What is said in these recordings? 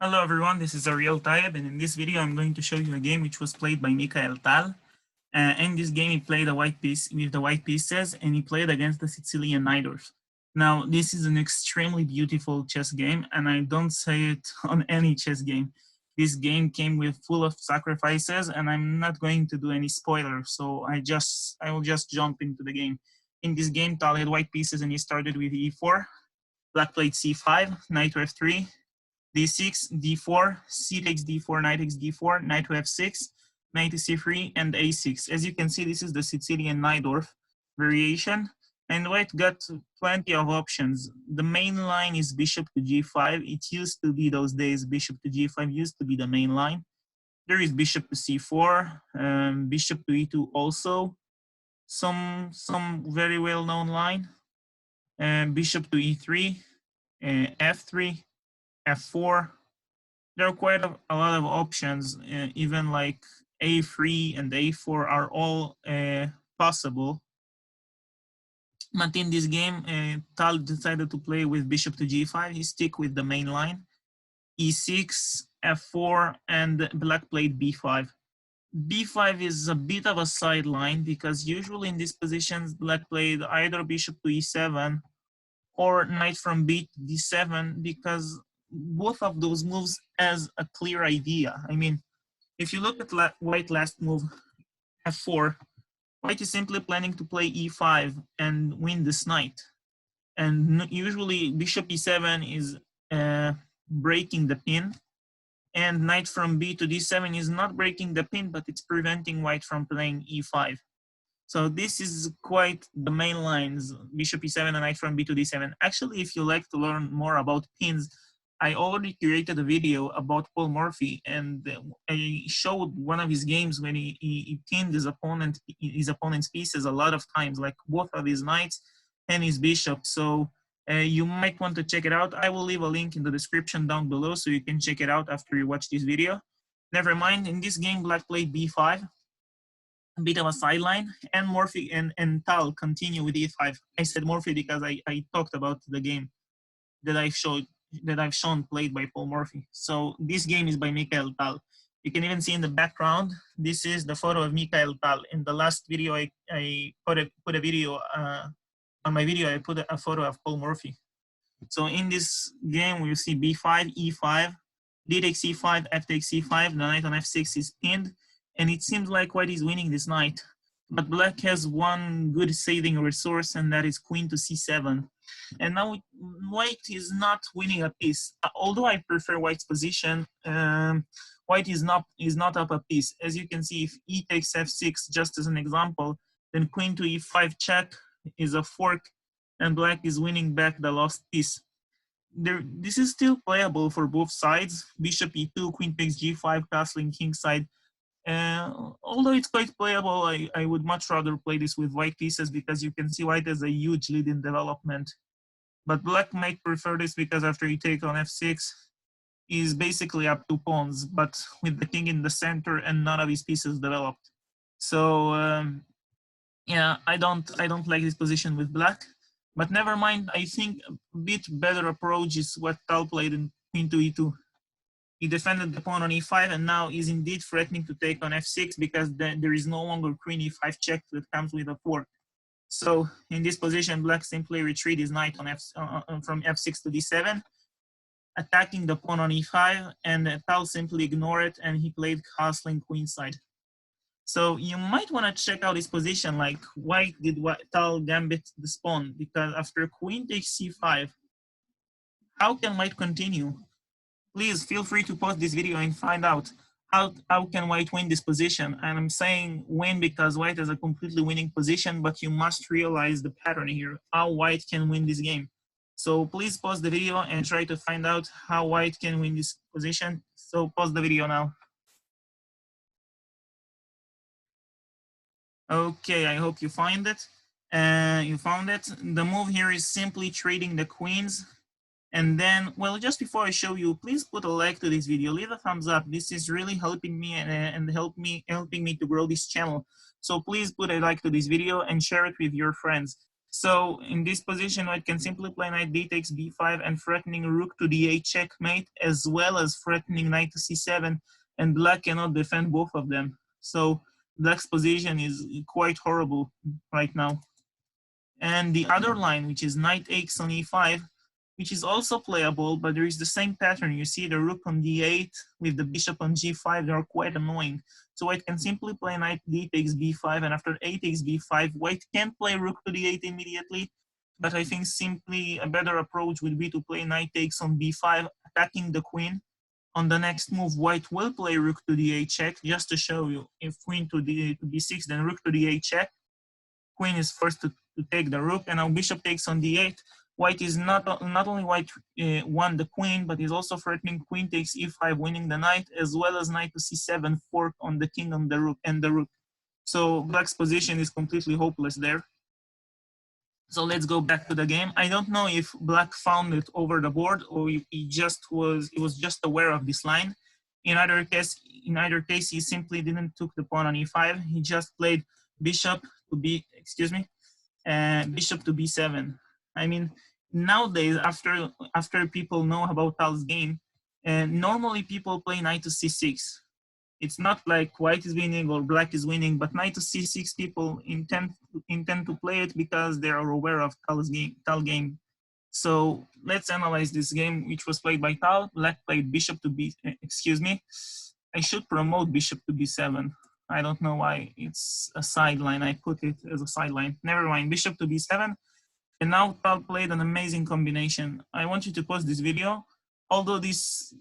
Hello everyone, this is Ariel Tayeb, and in this video I'm going to show you a game which was played by Mikhail Tal. In this game he played a white piece with the white pieces, and he played against the Sicilian Najdorf. Now this is an extremely beautiful chess game, and I don't say it on any chess game. This game came with full of sacrifices, and I'm not going to do any spoilers, so I will just jump into the game. In this game, Tal had white pieces and he started with e4, black played c5, knight to f3, d6, d4, c takes d4, knight takes d4, knight to f6, knight to c3, and a6. As you can see, this is the Sicilian Najdorf variation, and white got plenty of options. The main line is bishop to g5. It used to be those days, bishop to g5 used to be the main line. There is bishop to c4, bishop to e2 also, some very well-known line, bishop to e3, f3, f4. There are quite a lot of options, even like a3 and a4 are all possible. But in this game, Tal decided to play with bishop to g5. He stick with the main line, e6, f4, and black played b5. b5 is a bit of a sideline because usually in these positions, black played either bishop to e7 or knight from b to d7, because both of those moves has a clear idea. I mean, if you look at white last move, f4, white is simply planning to play e5 and win this knight. And usually bishop e7 is breaking the pin, and knight from b to d7 is not breaking the pin, but it's preventing white from playing e5. So this is quite the main lines, bishop e7 and knight from b to d7. Actually, if you like to learn more about pins, I already created a video about Paul Morphy, and I showed one of his games when he pinned his opponent's pieces a lot of times, like both of his knights and his bishop. So you might want to check it out. I will leave a link in the description down below so you can check it out after you watch this video. Never mind, in this game, black played b5. A bit of a sideline, and Morphy and Tal continue with e5. I said Morphy because I talked about the game that I've shown played by Paul Morphy. So this game is by Mikhail Tal. You can even see in the background, this is the photo of Mikhail Tal. In the last video, I put a video on my video. I put a photo of Paul Morphy. So in this game, we see b5, e5, d takes c5, f takes c5. The knight on f6 is pinned, and it seems like white is winning this knight. But black has one good saving resource, and that is queen to c7. And now white is not winning a piece. Although I prefer white's position, white is not up a piece. As you can see, if e takes f6, just as an example, then queen to e5 check is a fork, and black is winning back the lost piece. This is still playable for both sides. Bishop e2, queen takes g5, castling kingside. Although it's quite playable, I would much rather play this with white pieces because you can see white has a huge lead in development. But black might prefer this because after you take on f6, he's basically up 2 pawns, but with the king in the center and none of his pieces developed. So yeah, I don't like this position with black. But never mind, I think a bit better approach is what Tal played in queen to e2. He defended the pawn on e5, and now is indeed threatening to take on f6 because there is no longer queen e5 check that comes with a fork. So in this position, black simply retreat his knight on from f6 to d7, attacking the pawn on e5, and Tal simply ignored it, and he played castling queenside. So you might want to check out this position, like why did Tal gambit this pawn? Because after queen takes c5, how can white continue? Please feel free to pause this video and find out how can white win this position. And I'm saying win because white has a completely winning position, but you must realize the pattern here, how white can win this game. So please pause the video and try to find out how white can win this position. So pause the video now. Okay, I hope you find it. You found it. The move here is simply trading the queens. And then, well, just before I show you, please put a like to this video, leave a thumbs up. This is really helping me and helping me to grow this channel. So please put a like to this video and share it with your friends. So in this position, white can simply play knight d takes b5 and threatening rook to d8 checkmate, as well as threatening knight to c7, and black cannot defend both of them. So black's position is quite horrible right now. And the other line, which is knight takes on e5, which is also playable, but there is the same pattern. You see the rook on d8 with the bishop on g5, they are quite annoying. So white can simply play knight d takes b5, and after a takes b5, white can play rook to d8 immediately, but I think simply a better approach would be to play knight takes on b5, attacking the queen. On the next move, white will play rook to d8 check, just to show you, if queen to b6, then rook to d8 check. Queen is forced to take the rook, and now bishop takes on d8. White is not only white won the queen, but is also threatening queen takes e5, winning the knight, as well as knight to c7, fork on the king on the rook and the rook. So black's position is completely hopeless there. So let's go back to the game. I don't know if black found it over the board or if he was just aware of this line. In either case, he simply didn't took the pawn on e5. He just played bishop to bishop to b7. I mean, nowadays, after people know about Tal's game, normally people play knight to c6. It's not like white is winning or black is winning, but knight to c6 people intend to play it because they are aware of Tal game. So let's analyze this game, which was played by Tal. Black played bishop to I should promote bishop to b7. I don't know why it's a sideline. I put it as a sideline. Never mind, bishop to b7. And now Tal played an amazing combination. I want you to pause this video. Although this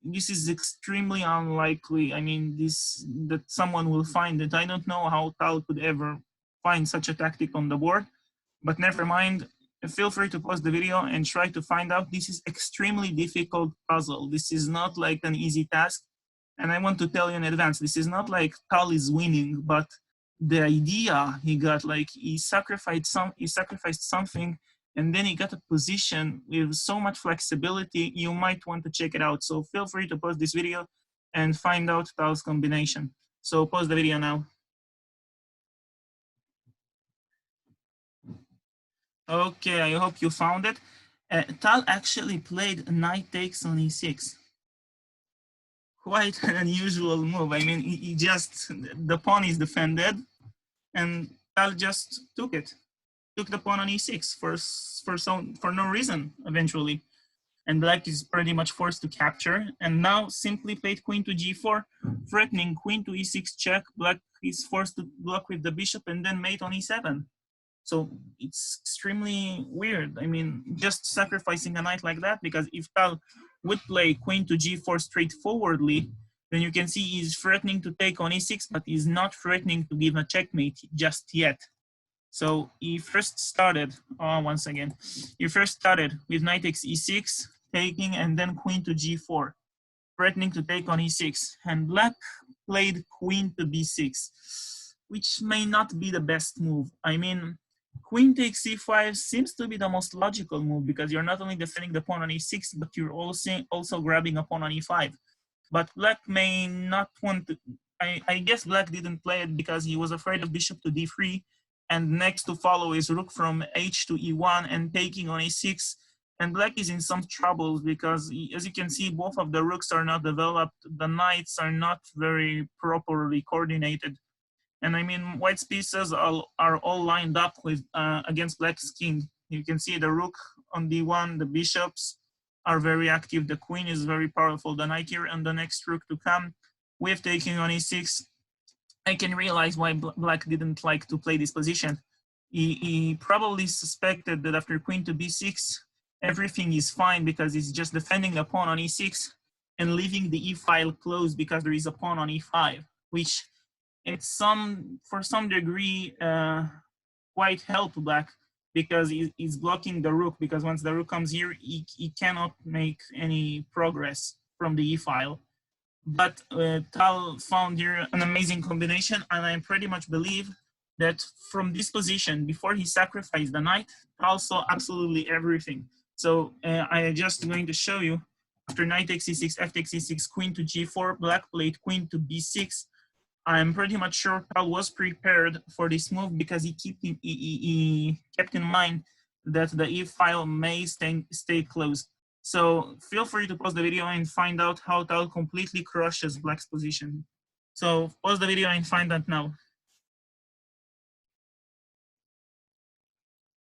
is extremely unlikely. I mean, that someone will find it. I don't know how Tal could ever find such a tactic on the board, but never mind. Feel free to pause the video and try to find out. This is extremely difficult puzzle. This is not like an easy task. And I want to tell you in advance, this is not like Tal is winning, but the idea he got, like he sacrificed something, and then he got a position with so much flexibility, you might want to check it out. So feel free to pause this video and find out Tal's combination. So pause the video now. Okay, I hope you found it. Tal actually played knight takes on e6. Quite an unusual move. I mean, he just, the pawn is defended, and Tal just took it. Took the pawn on e6 for no reason eventually, and black is pretty much forced to capture, and now simply played queen to g4, threatening queen to e6 check. Black is forced to block with the bishop and then mate on e7. So it's extremely weird. I mean, just sacrificing a knight like that, because if Tal would play queen to g4 straightforwardly, then you can see he's threatening to take on e6, but he's not threatening to give a checkmate just yet. So he first started, once again, he first started with knight takes e6, taking, and then queen to g4, threatening to take on e6. And black played queen to b6, which may not be the best move. I mean, queen takes e5 seems to be the most logical move, because you're not only defending the pawn on e6, but you're also grabbing a pawn on e5. But black may not want to, I guess black didn't play it because he was afraid of bishop to d3, and next to follow is rook from h to e1 and taking on e6. And black is in some troubles because, as you can see, both of the rooks are not developed. The knights are not very properly coordinated. And I mean, white's pieces are all lined up with against black's king. You can see the rook on d1, the bishops are very active. The queen is very powerful. The knight here and the next rook to come with taking on e6. I can realize why black didn't like to play this position. He probably suspected that after queen to b6, everything is fine because he's just defending the pawn on e6 and leaving the e file closed because there is a pawn on e5, which for some degree quite help black, because he's blocking the rook, because once the rook comes here, he cannot make any progress from the e file. But Tal found here an amazing combination, and I pretty much believe that from this position, before he sacrificed the knight, Tal saw absolutely everything. So I am just going to show you, after knight takes e6, f takes e6, queen to g4, black played queen to b6, I'm pretty much sure Tal was prepared for this move because he kept in mind that the if file may stay closed. So feel free to pause the video and find out how Tal completely crushes Black's position. So pause the video and find that now.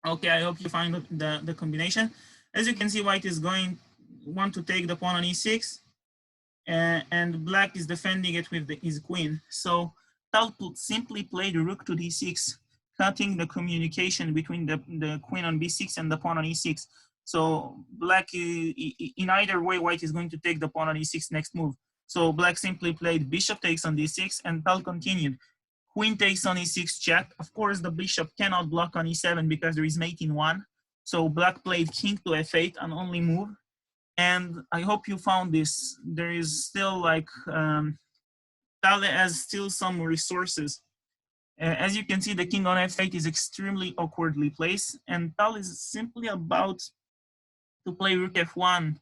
Okay, I hope you find the combination. As you can see, White is want to take the pawn on e6. And Black is defending it with his queen. So Tal simply played Rook to d6, cutting the communication between the queen on b6 and the pawn on e6. So Black, in either way, White is going to take the pawn on e6 next move. So Black simply played bishop takes on d6, and Tal continued. Queen takes on e6 check. Of course, the bishop cannot block on e7 because there is mate in 1. So Black played king to f8, an only move. And I hope you found this. There is still like, Tal has still some resources. As you can see, the king on f8 is extremely awkwardly placed, and Tal is simply about to play rook f1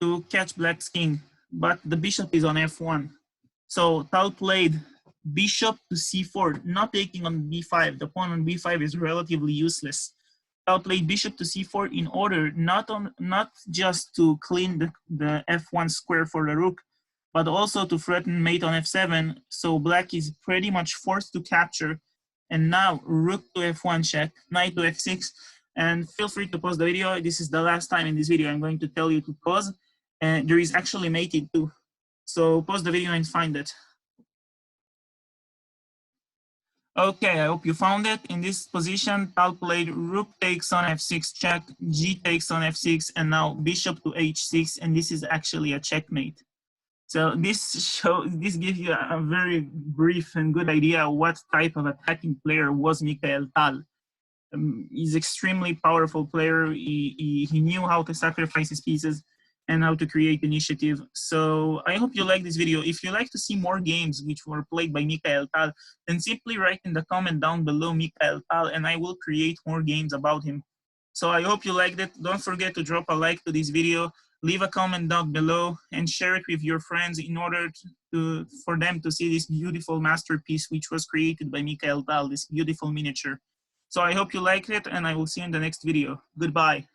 to catch Black's king, but the bishop is on f1. So Tal played bishop to c4, not taking on b5. The pawn on b5 is relatively useless. Tal played bishop to c4 in order not just to clean the f1 square for the rook, but also to threaten mate on f7. So Black is pretty much forced to capture. And now rook to f1 check, knight to f6. And feel free to pause the video. This is the last time in this video I'm going to tell you to pause. And there is actually mated too. So pause the video and find it. Okay, I hope you found it. In this position, Tal played rook takes on f6 check, g takes on f6, and now bishop to h6, and this is actually a checkmate. So this gives you a very brief and good idea what type of attacking player was Mikhail Tal. He's an extremely powerful player. He knew how to sacrifice his pieces and how to create initiative. So I hope you like this video. If you like to see more games which were played by Mikhail Tal, then simply write in the comment down below Mikhail Tal and I will create more games about him. So I hope you liked it. Don't forget to drop a like to this video, leave a comment down below, and share it with your friends in order for them to see this beautiful masterpiece which was created by Mikhail Tal, this beautiful miniature. So I hope you liked it, and I will see you in the next video. Goodbye.